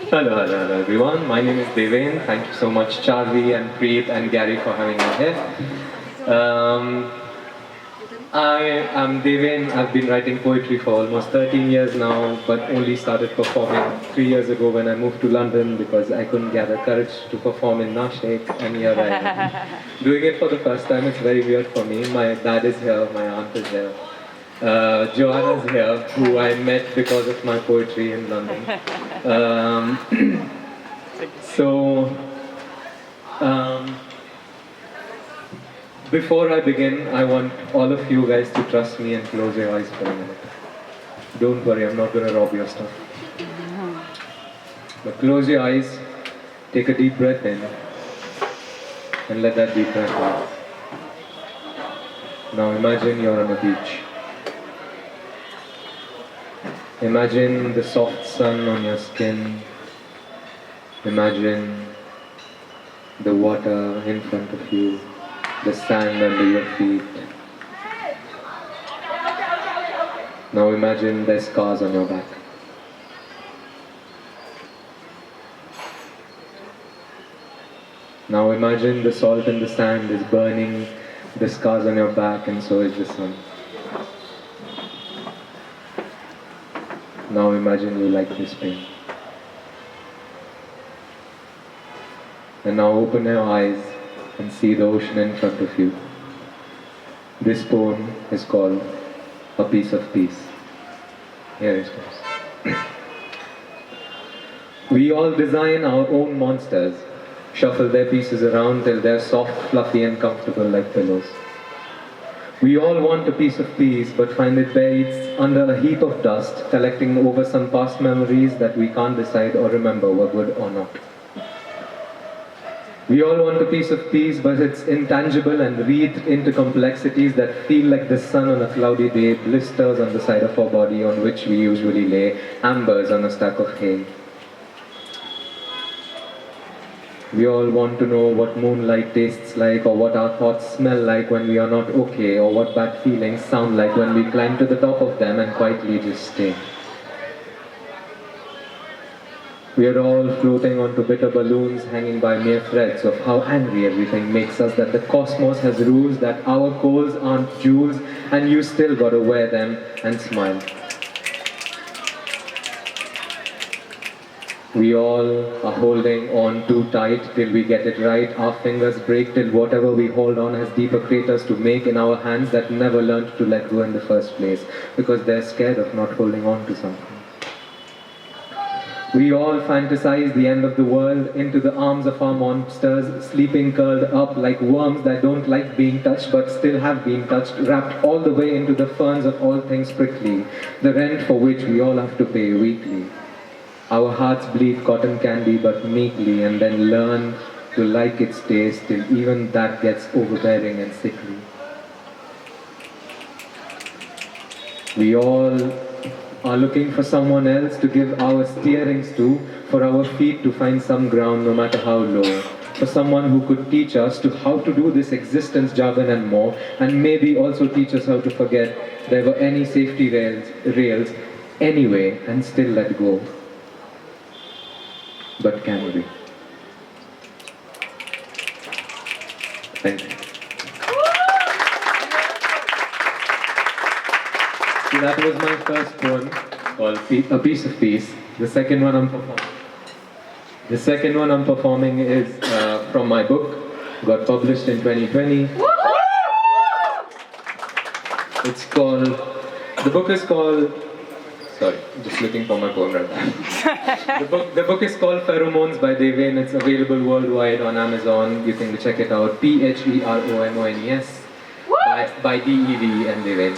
Hello everyone. My name is Deven. Thank you so much Charvi and Preet and Gary for having me here. I am Deven. I've been writing poetry for almost 13 years now, but only started performing 3 years ago when I moved to London because I couldn't gather courage to perform in Nashik, and here I am. Doing it for the first time, it's very weird for me. My dad is here, my aunt is here. Joana's here, who I met because of my poetry in London. So, um, before I begin, I want all of you guys to trust me and close your eyes for a minute. Don't worry, I'm not going to rob your stuff. But close your eyes, take a deep breath in, and let that deep breath out. Now imagine you're on a beach. Imagine the soft sun on your skin. Imagine the water in front of you, the sand under your feet. Now imagine there's scars on your back. Now imagine the salt in the sand is burning the scars on your back, and so is the sun. Now imagine you like this pain. And now open your eyes and see the ocean in front of you. This poem is called A Piece of Peace. Here it goes. We all design our own monsters, shuffle their pieces around till they're soft, fluffy and comfortable like pillows. We all want a piece of peace, but find it buried under a heap of dust, collecting over some past memories that we can't decide or remember were good or not. We all want a piece of peace, but it's intangible and wreathed into complexities that feel like the sun on a cloudy day, blisters on the side of our body on which we usually lay, ambers on a stack of hay. We all want to know what moonlight tastes like, or what our thoughts smell like when we are not okay, or what bad feelings sound like when we climb to the top of them and quietly just stay. We are all floating onto bitter balloons hanging by mere threads of how angry everything makes us, that the cosmos has rules, that our goals aren't jewels, and you still gotta wear them and smile. We all are holding on too tight till we get it right. Our fingers break till whatever we hold on has deeper craters to make in our hands that never learned to let go in the first place because they're scared of not holding on to something. We all fantasize the end of the world into the arms of our monsters, sleeping curled up like worms that don't like being touched but still have been touched, wrapped all the way into the ferns of all things prickly, the rent for which we all have to pay weekly. Our hearts bleed cotton candy but meekly, and then learn to like its taste till even that gets overbearing and sickly. We all are looking for someone else to give our steerings to, for our feet to find some ground no matter how low. For someone who could teach us to how to do this existence jargon and more, and maybe also teach us how to forget there were any safety rails anyway and still let go. But can we? Thank you. So that was my first poem called A Piece of Peace. The second one I'm performing is from my book, got published in 2020. The book is called, sorry, just looking for my poem right now. The book is called Pheromones by Deven. It's available worldwide on Amazon. You can check it out. Pheromones by D-E-V and Deven.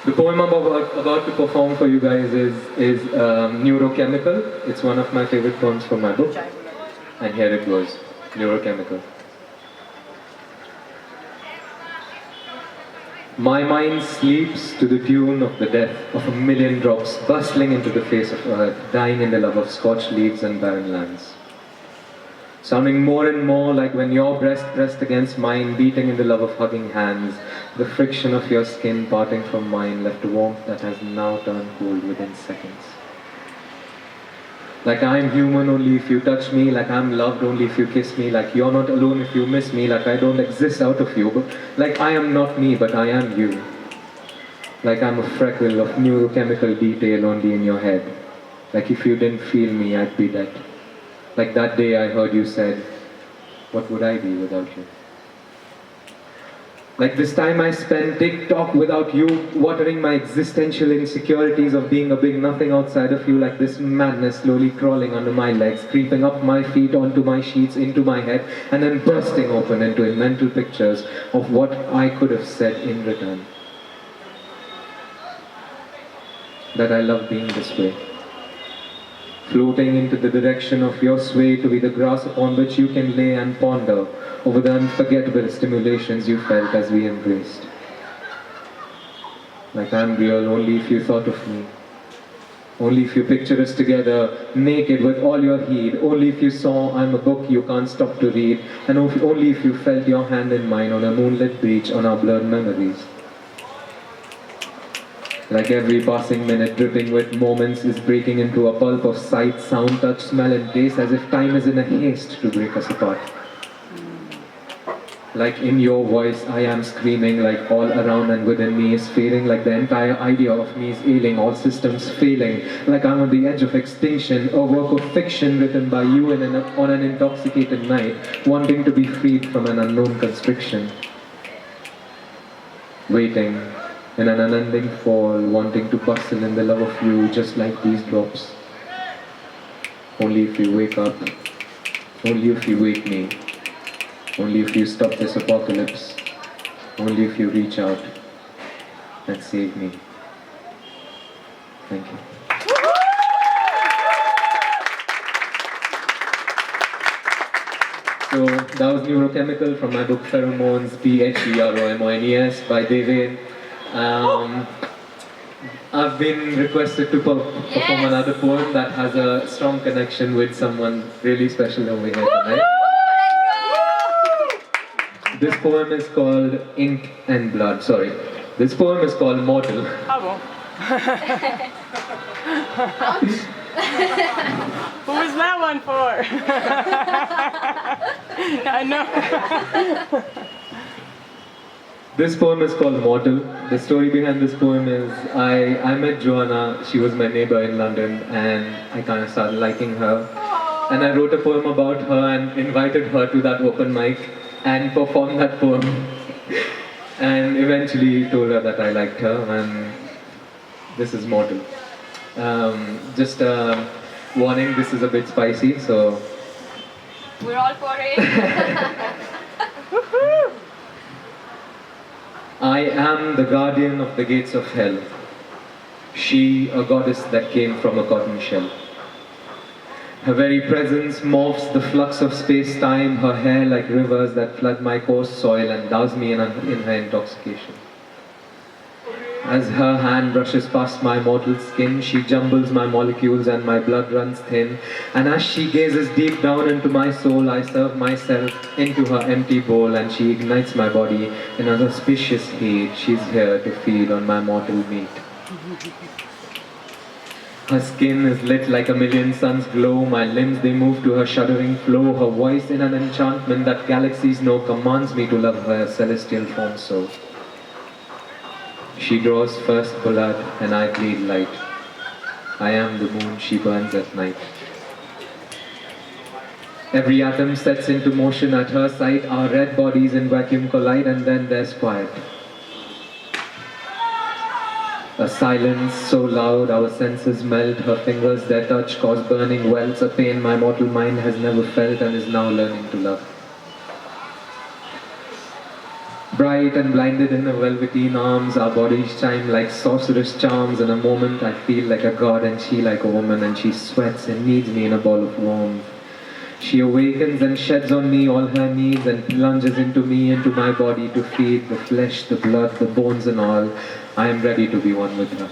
The poem I'm about to perform for you guys is Neurochemical. It's one of my favorite poems from my book. And here it goes, Neurochemical. My mind sleeps to the tune of the death of a million drops bustling into the face of earth, dying in the love of scorched leaves and barren lands. Sounding more and more like when your breast pressed against mine, beating in the love of hugging hands, the friction of your skin parting from mine left a warmth that has now turned cold within seconds. Like I'm human only if you touch me, like I'm loved only if you kiss me, like you're not alone if you miss me, like I don't exist out of you, but like I am not me, but I am you. Like I'm a freckle of neurochemical detail only in your head. Like if you didn't feel me, I'd be dead. Like that day I heard you said, what would I be without you? Like this time I spent TikTok without you, watering my existential insecurities of being a big nothing outside of you, like this madness slowly crawling under my legs, creeping up my feet onto my sheets, into my head, and then bursting open into mental pictures of what I could have said in return. That I love being this way. Floating into the direction of your sway to be the grass upon which you can lay and ponder over the unforgettable stimulations you felt as we embraced. Like I'm real only if you thought of me. Only if you picture us together, naked with all your heat. Only if you saw I'm a book you can't stop to read. And only if you felt your hand in mine on a moonlit beach on our blurred memories. Like every passing minute dripping with moments is breaking into a pulp of sight, sound, touch, smell and taste, as if time is in a haste to break us apart. Like in your voice I am screaming, like all around and within me is failing, like the entire idea of me is ailing, all systems failing, like I'm on the edge of extinction, a work of fiction written by you on an intoxicated night, wanting to be freed from an unknown constriction. Waiting in an unending fall, wanting to bustle in the love of you just like these drops. Only if you wake up, only if you wake me, only if you stop this apocalypse, only if you reach out and save me. Thank you. So that was Neurochemical from my book Pheromones, Pheromones by David. I've been requested to perform another poem that has a strong connection with someone really special over here tonight. This poem is called Ink and Blood. Sorry. This poem is called Mortal. Ah bon? Who was that one for? I know. This poem is called Mortal. The story behind this poem is I met Joana. She was my neighbor in London and I kind of started liking her. And I wrote a poem about her and invited her to that open mic and performed that poem. And eventually told her that I liked her and this is Mortal. Just warning, this is a bit spicy, so... We're all for it. I am the guardian of the gates of hell. She, a goddess that came from a cotton shell. Her very presence morphs the flux of space-time, her hair like rivers that flood my coarse soil and douse me in her intoxication. As her hand brushes past my mortal skin, she jumbles my molecules and my blood runs thin. And as she gazes deep down into my soul, I serve myself into her empty bowl and she ignites my body in an auspicious heat. She's here to feed on my mortal meat. Her skin is lit like a million suns glow, my limbs they move to her shuddering flow, her voice in an enchantment that galaxies know commands me to love her celestial form so. She draws first blood and I bleed light. I am the moon she burns at night. Every atom sets into motion at her sight, our red bodies in vacuum collide and then there's quiet. A silence so loud our senses melt, her fingers their touch cause burning welts, a pain my mortal mind has never felt and is now learning to love. Bright and blinded in her velveteen arms, our bodies chime like sorceress charms. In a moment I feel like a god and she like a woman, and she sweats and needs me in a ball of warmth. She awakens and sheds on me all her needs and plunges into me, into my body to feed the flesh, the blood, the bones and all. I am ready to be one with her.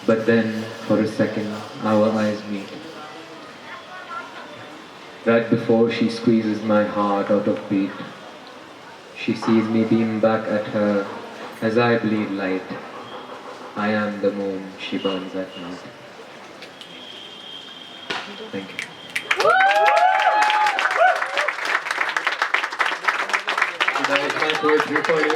But then, for a second, our eyes meet. Right before she squeezes my heart out of beat, she sees me beam back at her as I bleed light. I am the moon she burns at night. Thank you. That is my poetry for you.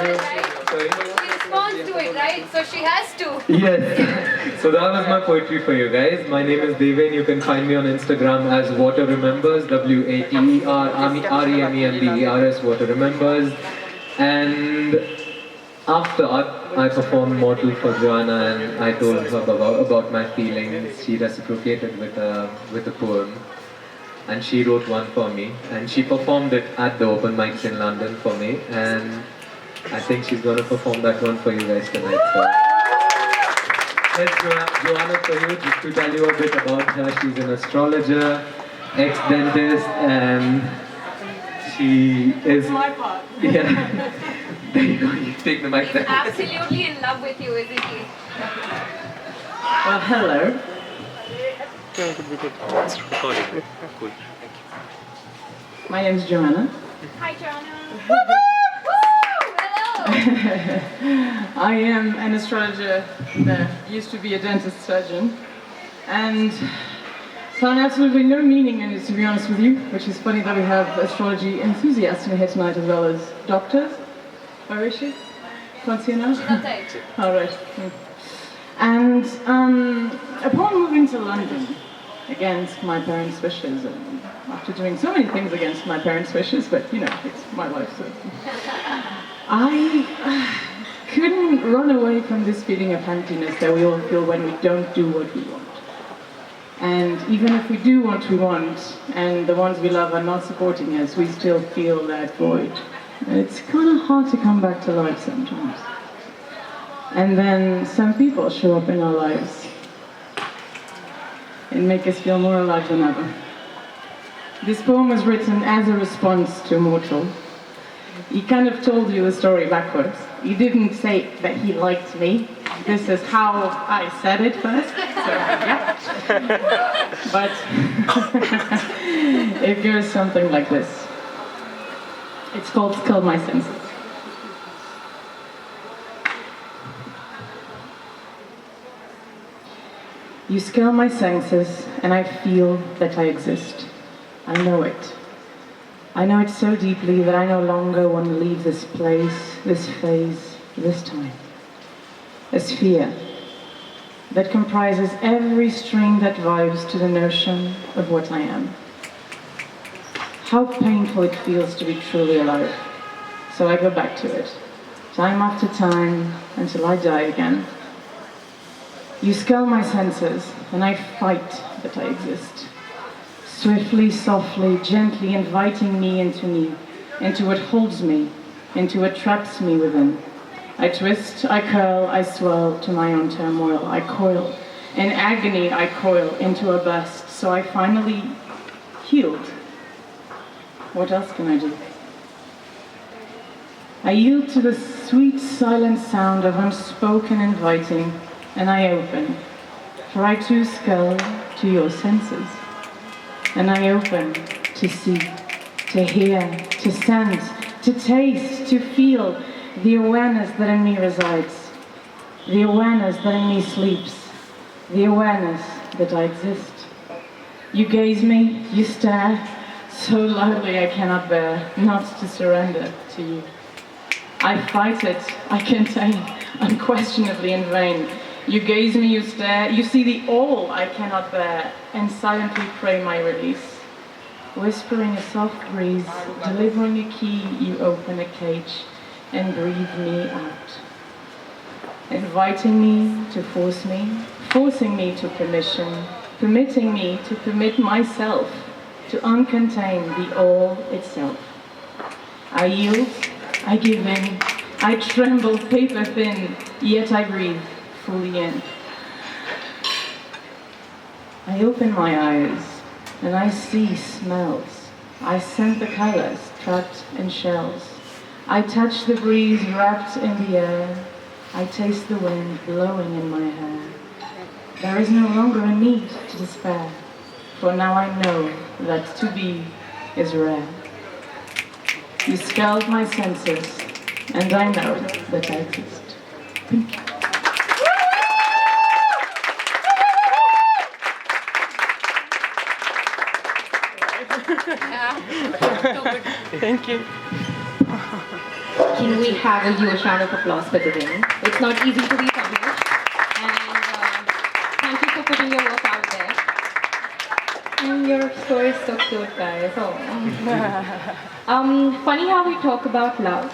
Sorry. She responds to it, right? So she has to. Yes. So that was my poetry for you guys. My name is Deven. You can find me on Instagram as Water Remembers. WATER Water Remembers. And after I performed Mortal for Joana and I told her about my feelings, she reciprocated with a poem. And she wrote one for me. And she performed it at the open mics in London for me. And I think she's going to perform that one for you guys tonight. So. Here's Joana for you, just to tell you a bit about her. She's an astrologer, ex-dentist, and she is... My part. Yeah. There you go, you take the mic there. Absolutely in love with you, isn't he? Well, hello. It's recording. Cool. My name's Joana. Hi, Joanna. Hello. I am an astrologer that used to be a dentist surgeon and found absolutely no meaning in it, to be honest with you, which is funny that we have astrology enthusiasts in here tonight as well as doctors. Where is she? Can't see her now? All right. And upon moving to London, against my parents' wishes, and after doing so many things against my parents' wishes, but you know, it's my life, so... I couldn't run away from this feeling of emptiness that we all feel when we don't do what we want. And even if we do what we want, and the ones we love are not supporting us, we still feel that void. And it's kind of hard to come back to life sometimes. And then some people show up in our lives and make us feel more alive than ever. This poem was written as a response to Mortal. He kind of told you the story backwards. He didn't say that he liked me. This is how I said it first. So, yeah. But it goes something like this. It's called Skirl My Senses. You skirl my senses, and I feel that I exist. I know it. I know it so deeply that I no longer want to leave this place, this phase, this time. A sphere that comprises every string that vibes to the notion of what I am. How painful it feels to be truly alive. So I go back to it, time after time, until I die again. You skirl my senses, and I fight that I exist. Swiftly, softly, gently inviting me, into what holds me, into what traps me within. I twist, I curl, I swirl to my own turmoil. I coil. In agony, I coil into a burst, so I finally healed. What else can I do? I yield to the sweet, silent sound of unspoken inviting, and I open, for I too skirl to your senses. And I open to see, to hear, to sense, to taste, to feel the awareness that in me resides, the awareness that in me sleeps, the awareness that I exist. You gaze me, you stare, so loudly I cannot bear not to surrender to you. I fight it, I contain, unquestionably in vain. You gaze me, you stare, you see the all I cannot bear, and silently pray my release. Whispering a soft breeze, delivering a key, you open a cage and breathe me out. Inviting me to force me, forcing me to permission, permitting me to permit myself to uncontain the all itself. I yield, I give in, I tremble paper thin, yet I breathe fully in. I open my eyes and I see smells. I scent the colors trapped in shells. I touch the breeze wrapped in the air. I taste the wind blowing in my hair. There is no longer a need to despair, for now I know that to be is rare. You skirled my senses, and I know that I exist. Thank you. Thank you. Can we have a huge round of applause for the ring? It's not easy to be published. And thank you for putting your work out there. And your story is so cute, guys. Oh. Funny how we talk about love.